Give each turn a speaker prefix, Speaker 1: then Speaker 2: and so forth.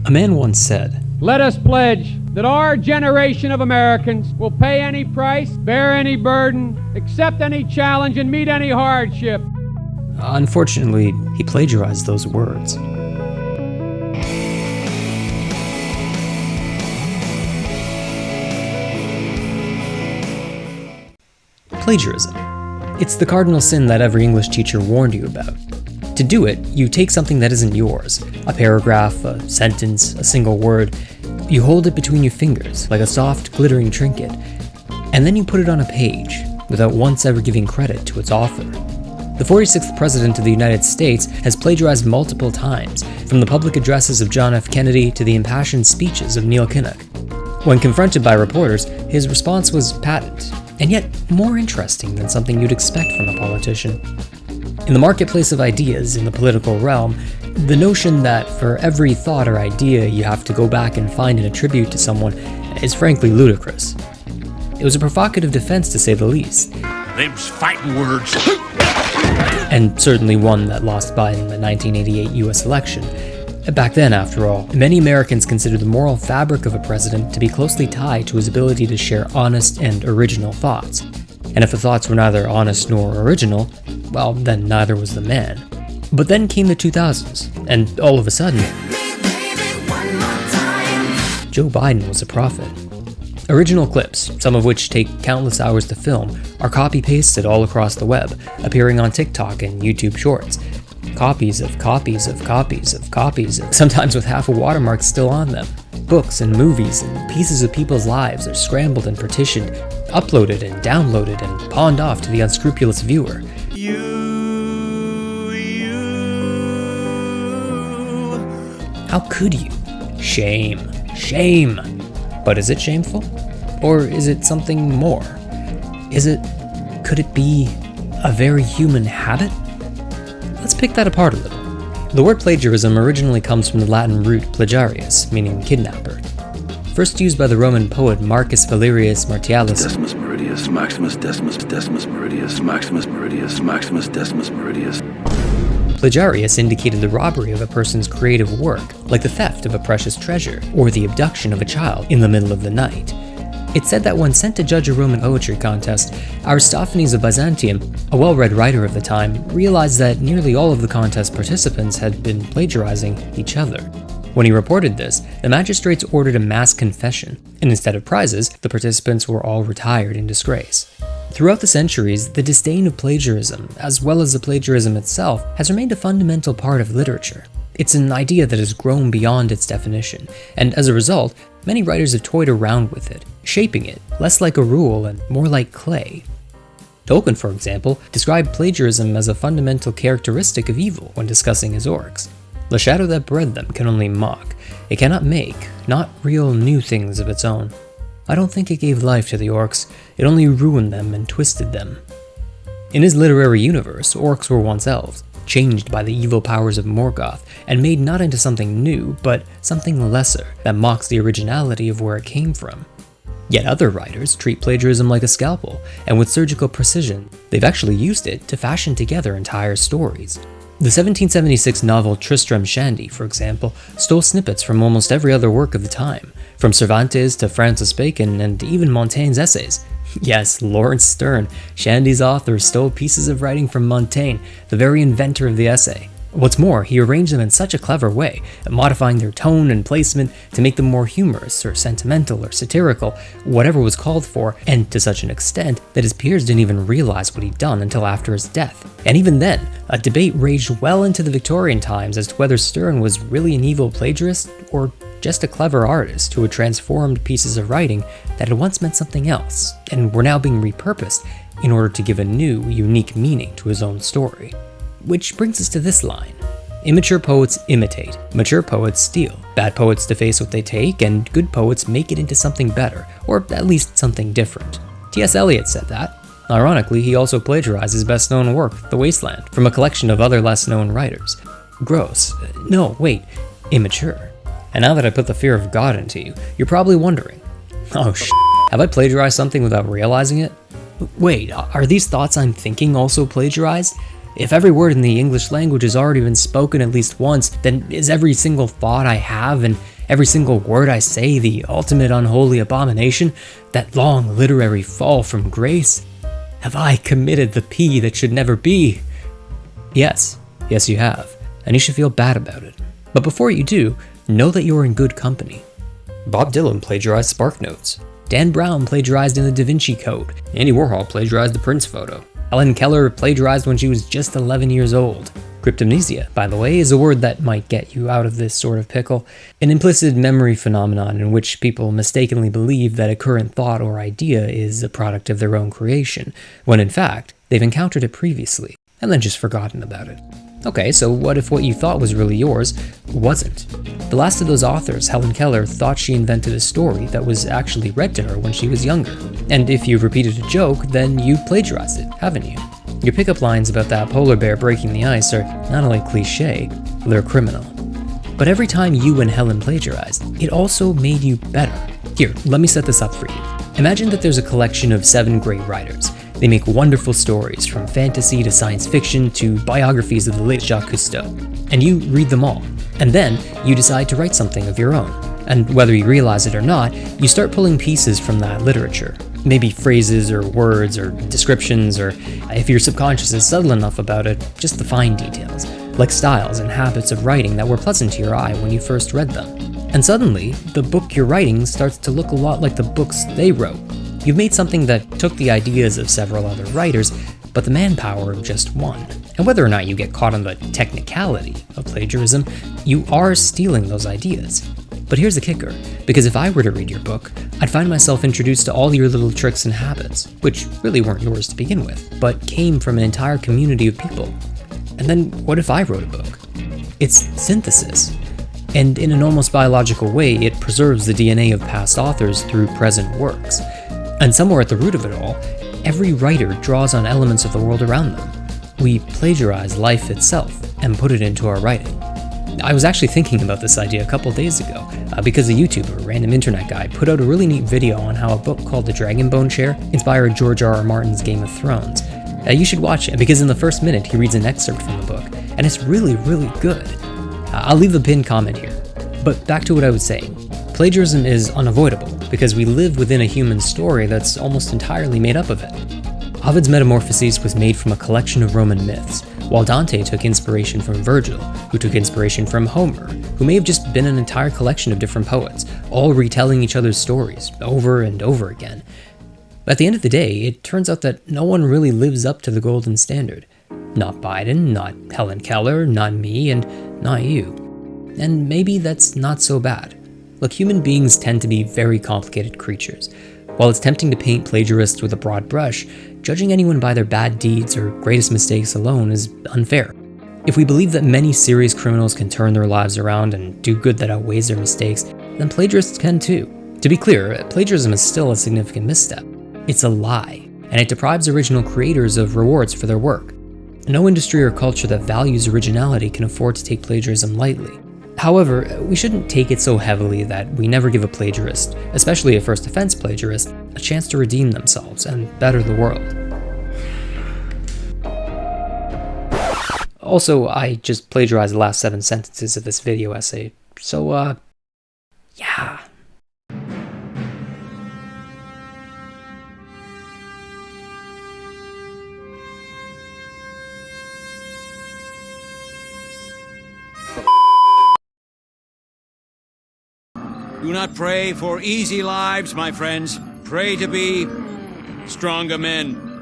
Speaker 1: A man once said,
Speaker 2: "Let us pledge that our generation of Americans will pay any price, bear any burden, accept any challenge, and meet any hardship."
Speaker 1: Unfortunately, he plagiarized those words. Plagiarism. It's the cardinal sin that every English teacher warned you about. To do it, you take something that isn't yours, a paragraph, a sentence, a single word, you hold it between your fingers like a soft, glittering trinket, and then you put it on a page without once ever giving credit to its author. The 46th President of the United States has plagiarized multiple times, from the public addresses of John F. Kennedy to the impassioned speeches of Neil Kinnock. When confronted by reporters, his response was patent, and yet more interesting than something you'd expect from a politician. In the marketplace of ideas in the political realm, the notion that for every thought or idea you have to go back and find and attribute to someone is frankly ludicrous. It was a provocative defense to say the least.
Speaker 3: Them's fighting words.
Speaker 1: And certainly one that lost Biden the 1988 US election. Back then, after all, many Americans considered the moral fabric of a president to be closely tied to his ability to share honest and original thoughts. And if the thoughts were neither honest nor original, well, then neither was the man. But then came the 2000s, and all of a sudden, Joe Biden was a prophet. Original clips, some of which take countless hours to film, are copy-pasted all across the web, appearing on TikTok and YouTube Shorts. Copies of copies of copies of copies, sometimes with half a watermark still on them. Books and movies and pieces of people's lives are scrambled and partitioned, uploaded and downloaded and pawned off to the unscrupulous viewer. How could you? Shame. Shame. But is it shameful? Or is it something more? Could it be a very human habit? Let's pick that apart a little. The word plagiarism originally comes from the Latin root plagiarius, meaning kidnapper. First used by the Roman poet Marcus Valerius Martialis.
Speaker 4: Decimus Meridius, Maximus Decimus, Decimus Meridius, Maximus Meridius, Maximus Decimus Meridius.
Speaker 1: Plagiarius indicated the robbery of a person's creative work, like the theft of a precious treasure, or the abduction of a child in the middle of the night. It's said that when sent to judge a Roman poetry contest, Aristophanes of Byzantium, a well-read writer of the time, realized that nearly all of the contest participants had been plagiarizing each other. When he reported this, the magistrates ordered a mass confession, and instead of prizes, the participants were all retired in disgrace. Throughout the centuries, the disdain of plagiarism, as well as the plagiarism itself, has remained a fundamental part of literature. It's an idea that has grown beyond its definition, and as a result, many writers have toyed around with it, shaping it less like a rule and more like clay. Tolkien, for example, described plagiarism as a fundamental characteristic of evil when discussing his orcs. The shadow that bred them can only mock. It cannot make, not real new things of its own. I don't think it gave life to the orcs, it only ruined them and twisted them. In his literary universe, orcs were once elves, changed by the evil powers of Morgoth, and made not into something new, but something lesser that mocks the originality of where it came from. Yet other writers treat plagiarism like a scalpel, and with surgical precision, they've actually used it to fashion together entire stories. The 1776 novel Tristram Shandy, for example, stole snippets from almost every other work of the time, from Cervantes to Francis Bacon and even Montaigne's essays. Yes, Lawrence Sterne, Shandy's author, stole pieces of writing from Montaigne, the very inventor of the essay. What's more, he arranged them in such a clever way, modifying their tone and placement to make them more humorous or sentimental or satirical, whatever was called for, and to such an extent that his peers didn't even realize what he'd done until after his death. And even then, a debate raged well into the Victorian times as to whether Sterne was really an evil plagiarist or just a clever artist who had transformed pieces of writing that had once meant something else, and were now being repurposed in order to give a new, unique meaning to his own story. Which brings us to this line. Immature poets imitate, mature poets steal. Bad poets deface what they take, and good poets make it into something better, or at least something different. T.S. Eliot said that. Ironically, he also plagiarized his best-known work, The Wasteland, from a collection of other less-known writers. Gross. No, wait, immature. And now that I put the fear of God into you, you're probably wondering, oh have I plagiarized something without realizing it? Wait, are these thoughts I'm thinking also plagiarized? If every word in the English language has already been spoken at least once, then is every single thought I have and Every single word I say, the ultimate unholy abomination, that long literary fall from grace. Have I committed the P that should never be? Yes, you have, and you should feel bad about it. But before you do, know that you're in good company. Bob Dylan plagiarized SparkNotes. Dan Brown plagiarized in the Da Vinci Code. Andy Warhol plagiarized the Prince photo. Helen Keller plagiarized when she was just 11 years old. Cryptomnesia, by the way, is a word that might get you out of this sort of pickle. An implicit memory phenomenon in which people mistakenly believe that a current thought or idea is a product of their own creation, when in fact, they've encountered it previously, and then just forgotten about it. Okay, so what if what you thought was really yours wasn't? The last of those authors, Helen Keller, thought she invented a story that was actually read to her when she was younger. And if you've repeated a joke, then you plagiarized it, haven't you? Your pickup lines about that polar bear breaking the ice are not only cliche, they're criminal. But every time you and Helen plagiarized, it also made you better. Here, let me set this up for you. Imagine that there's a collection of 7 great writers. They make wonderful stories, from fantasy to science fiction to biographies of the late Jacques Cousteau. And you read them all. And then you decide to write something of your own. And whether you realize it or not, you start pulling pieces from that literature. Maybe phrases or words or descriptions, or if your subconscious is subtle enough about it, just the fine details, like styles and habits of writing that were pleasant to your eye when you first read them. And suddenly, the book you're writing starts to look a lot like the books they wrote. You've made something that took the ideas of several other writers, but the manpower of just one. And whether or not you get caught on the technicality of plagiarism, you are stealing those ideas. But here's the kicker, because if I were to read your book, I'd find myself introduced to all your little tricks and habits, which really weren't yours to begin with, but came from an entire community of people. And then what if I wrote a book? It's synthesis. And in an almost biological way, it preserves the DNA of past authors through present works. And somewhere at the root of it all, every writer draws on elements of the world around them. We plagiarize life itself and put it into our writing. I was actually thinking about this idea a couple days ago, because a YouTuber, a random internet guy, put out a really neat video on how a book called The Dragonbone Chair inspired George R.R. Martin's Game of Thrones. You should watch it, because in the first minute he reads an excerpt from the book, and it's really, really good. I'll leave a pinned comment here. But back to what I was saying. Plagiarism is unavoidable, because we live within a human story that's almost entirely made up of it. Ovid's Metamorphoses was made from a collection of Roman myths, while Dante took inspiration from Virgil, who took inspiration from Homer, who may have just been an entire collection of different poets, all retelling each other's stories over and over again. But at the end of the day, it turns out that no one really lives up to the golden standard. Not Biden, not Helen Keller, not me, and not you. And maybe that's not so bad. Look, human beings tend to be very complicated creatures. While it's tempting to paint plagiarists with a broad brush, judging anyone by their bad deeds or greatest mistakes alone is unfair. If we believe that many serious criminals can turn their lives around and do good that outweighs their mistakes, then plagiarists can too. To be clear, plagiarism is still a significant misstep. It's a lie, and it deprives original creators of rewards for their work. No industry or culture that values originality can afford to take plagiarism lightly. However, we shouldn't take it so heavily that we never give a plagiarist, especially a first offense plagiarist, a chance to redeem themselves and better the world. Also, I just plagiarized the last 7 sentences of this video essay, so yeah.
Speaker 3: Do not pray for easy lives, my friends. Pray to be stronger men.